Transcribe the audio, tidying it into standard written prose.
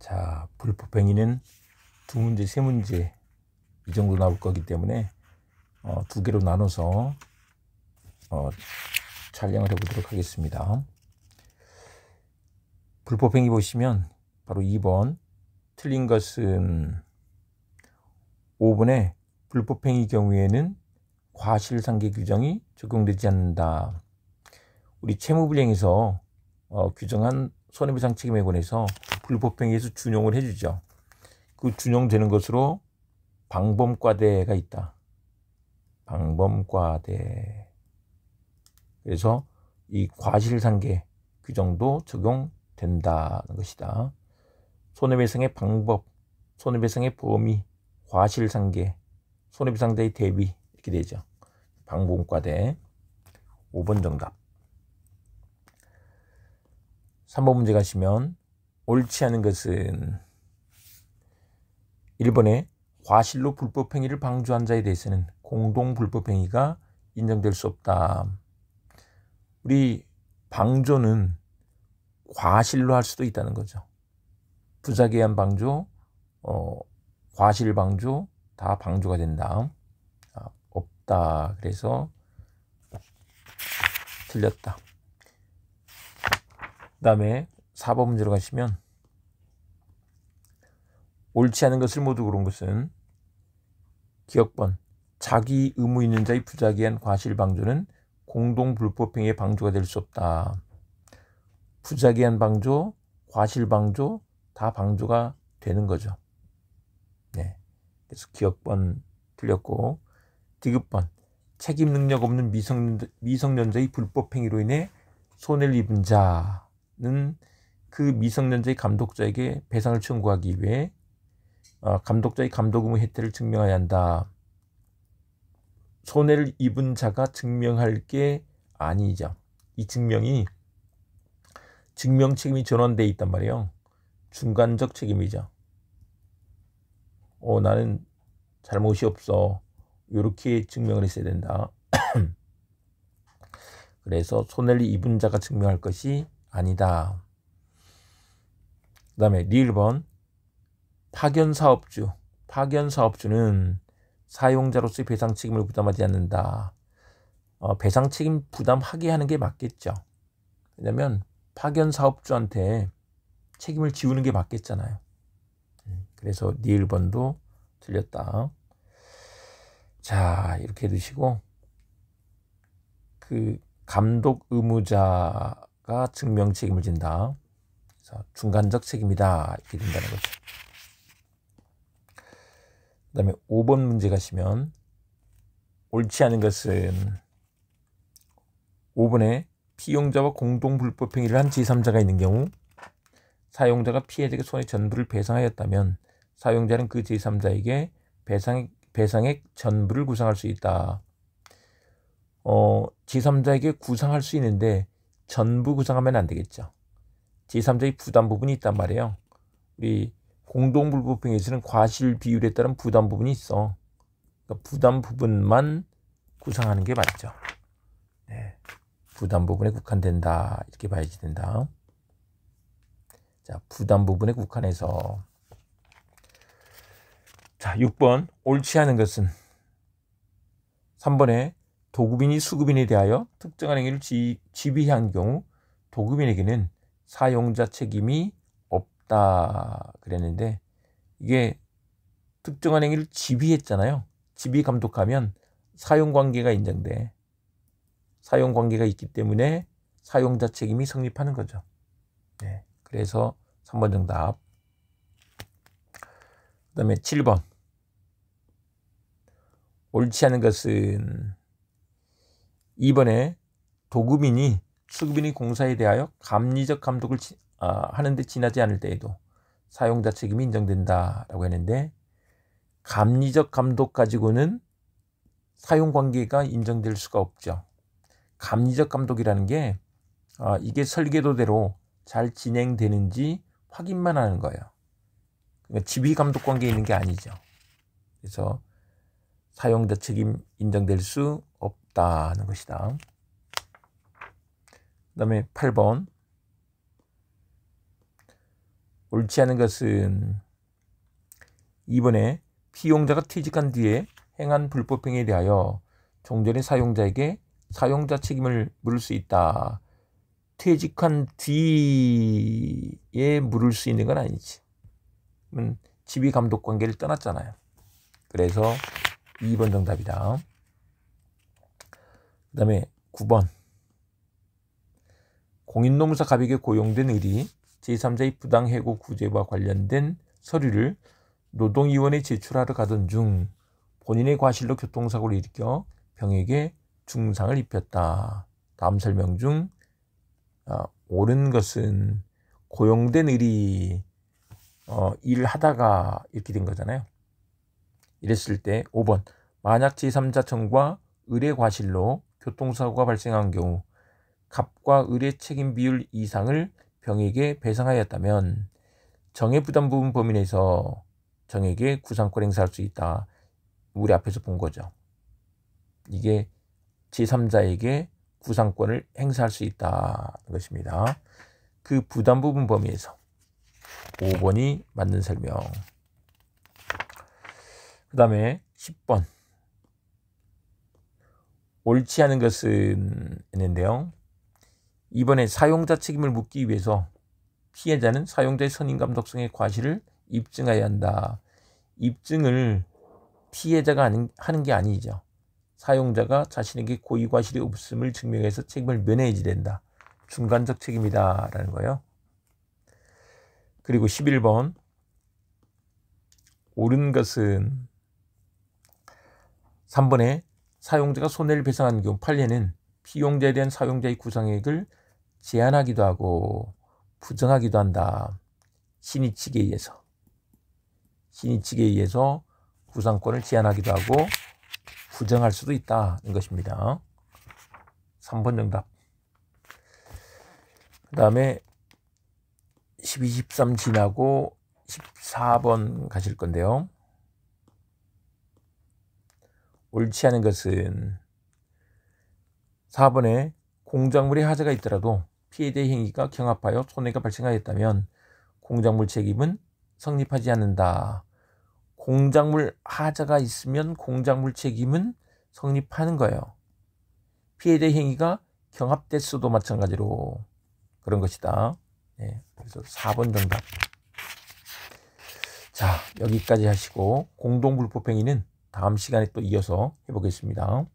자, 불법행위는 두 문제, 세 문제 이 정도 나올 거기 때문에 두 개로 나눠서 촬영을 해보도록 하겠습니다. 불법행위 보시면 바로 2번, 틀린 것은 5번에 불법행위 경우에는 과실상계 규정이 적용되지 않는다. 우리 채무불이행에서 규정한 손해배상 책임에 관해서 불법행위에서 준용을 해주죠. 그 준용되는 것으로 방범과대가 있다. 방범과대. 그래서 이 과실상계 규정도 적용된다는 것이다. 손해배상의 방법, 손해배상의 범위, 과실상계, 손해배상자의 대비 이렇게 되죠. 방범과대. 5번 정답. 3번 문제 가시면 옳지 않은 것은 1번에 과실로 불법행위를 방조한 자에 대해서는 공동불법행위가 인정될 수 없다. 우리 방조는 과실로 할 수도 있다는 거죠. 부작위한 방조, 과실 방조 다 방조가 된다. 없다. 그래서 틀렸다. 그 다음에 4번 문제로 가시면 옳지 않은 것을 모두 고른 것은 기억번, 자기 의무 있는 자의 부작위한 과실방조는 공동불법행위의 방조가 될 수 없다. 부작위한 방조, 과실방조 다 방조가 되는 거죠. 네. 그래서 기억번 틀렸고, 디귿번, 책임 능력 없는 미성년자의 불법행위로 인해 손해를 입은 자는 그 미성년자의 감독자에게 배상을 청구하기 위해 감독자의 감독 의무 혜택을 증명해야 한다. 손해를 입은 자가 증명할 게 아니죠. 이 증명이 증명 책임이 전환되어 있단 말이에요. 중간적 책임이죠. 나는 잘못이 없어. 이렇게 증명을 했어야 된다. 그래서 손해를 입은 자가 증명할 것이 아니다. 그 다음에 리을번, 파견사업주는 사용자로서의 배상 책임을 부담하지 않는다. 배상 책임 부담하게 하는 게 맞겠죠. 왜냐하면 파견사업주한테 책임을 지우는 게 맞겠잖아요. 그래서 리을번도 틀렸다. 자, 이렇게 해두시고 그 감독 의무자가 증명 책임을 진다. 그래서 중간적 책임이다. 이렇게 된다는 거죠. 그 다음에 5번 문제 가시면 옳지 않은 것은 5번에 피용자와 공동불법행위를 한 제3자가 있는 경우 사용자가 피해자에게 손해 전부를 배상하였다면 사용자는 그 제3자에게 배상액 전부를 구상할 수 있다. 제3자에게 구상할 수 있는데 전부 구상하면 안 되겠죠. 제3자의 부담 부분이 있단 말이에요. 우리 공동불법행위에서는 과실 비율에 따른 부담 부분이 있어. 그러니까 부담 부분만 구상하는 게 맞죠. 네. 부담 부분에 국한된다. 이렇게 봐야지 된다. 자, 부담 부분에 국한해서. 자, 6번 옳지 않은 것은 3번에 도급인이 수급인에 대하여 특정한 행위를 지휘한 경우 도급인에게는 사용자 책임이 없다 그랬는데 이게 특정한 행위를 지휘했잖아요. 지휘 감독하면 사용관계가 인정돼. 사용관계가 있기 때문에 사용자 책임이 성립하는 거죠. 네, 그래서 3번 정답. 그 다음에 7번 옳지 않은 것은 2번에 도급인이 수급인의 공사에 대하여 감리적 감독을 하는데 지나지 않을 때에도 사용자 책임이 인정된다라고 했는데 감리적 감독 가지고는 사용관계가 인정될 수가 없죠. 감리적 감독이라는 게 이게 설계도대로 잘 진행되는지 확인만 하는 거예요. 그러니까 지휘 감독 관계에 있는 게 아니죠. 그래서 사용자 책임 인정될 수 없다는 것이다. 그 다음에 8번 옳지 않은 것은 2번에 피용자가 퇴직한 뒤에 행한 불법행위에 대하여 종전의 사용자에게 사용자 책임을 물을 수 있다. 퇴직한 뒤에 물을 수 있는 건 아니지. 지휘 감독 관계를 떠났잖아요. 그래서 2번 정답이다. 그 다음에 9번. 공인노무사 갑에게 고용된 을이 제3자의 부당해고 구제와 관련된 서류를 노동위원회에 제출하러 가던 중 본인의 과실로 교통사고를 일으켜 병에게 중상을 입혔다. 다음 설명 중 옳은 것은 고용된 을이 일을 하다가 이렇게 된 거잖아요. 이랬을 때 5번. 만약 제3자 청과 을의 과실로 교통사고가 발생한 경우 갑과 을의 책임 비율 이상을 병에게 배상하였다면 정해부담 부분 범위 내에서 정에게 구상권 행사할 수 있다. 우리 앞에서 본 거죠. 이게 제3자에게 구상권을 행사할 수 있다는 것입니다. 그 부담 부분 범위에서 5번이 맞는 설명. 그 다음에 10번. 옳지 않은 것은 있는데요. 이번에 사용자 책임을 묻기 위해서 피해자는 사용자의 선임 감독성의 과실을 입증해야 한다. 입증을 피해자가 하는 게 아니죠. 사용자가 자신에게 고의 과실이 없음을 증명해서 책임을 면해야지 된다. 중간적 책임이다 라는 거예요. 그리고 11번. 옳은 것은 3번에 사용자가 손해를 배상한 경우 판례는 피용자에 대한 사용자의 구상액을 제한하기도 하고 부정하기도 한다. 신의 측에 의해서 구상권을 제한하기도 하고 부정할 수도 있다는 것입니다. 3번 정답. 그 다음에 12, 13 지나고 14번 가실 건데요. 옳지 않은 것은 4번에 공작물에 하자가 있더라도 피해자의 행위가 경합하여 손해가 발생하였다면 공작물 책임은 성립하지 않는다. 공작물 하자가 있으면 공작물 책임은 성립하는 거예요. 피해자의 행위가 경합됐어도 마찬가지로 그런 것이다. 네, 그래서 4번 정답. 자, 여기까지 하시고 공동불법행위는 다음 시간에 또 이어서 해보겠습니다.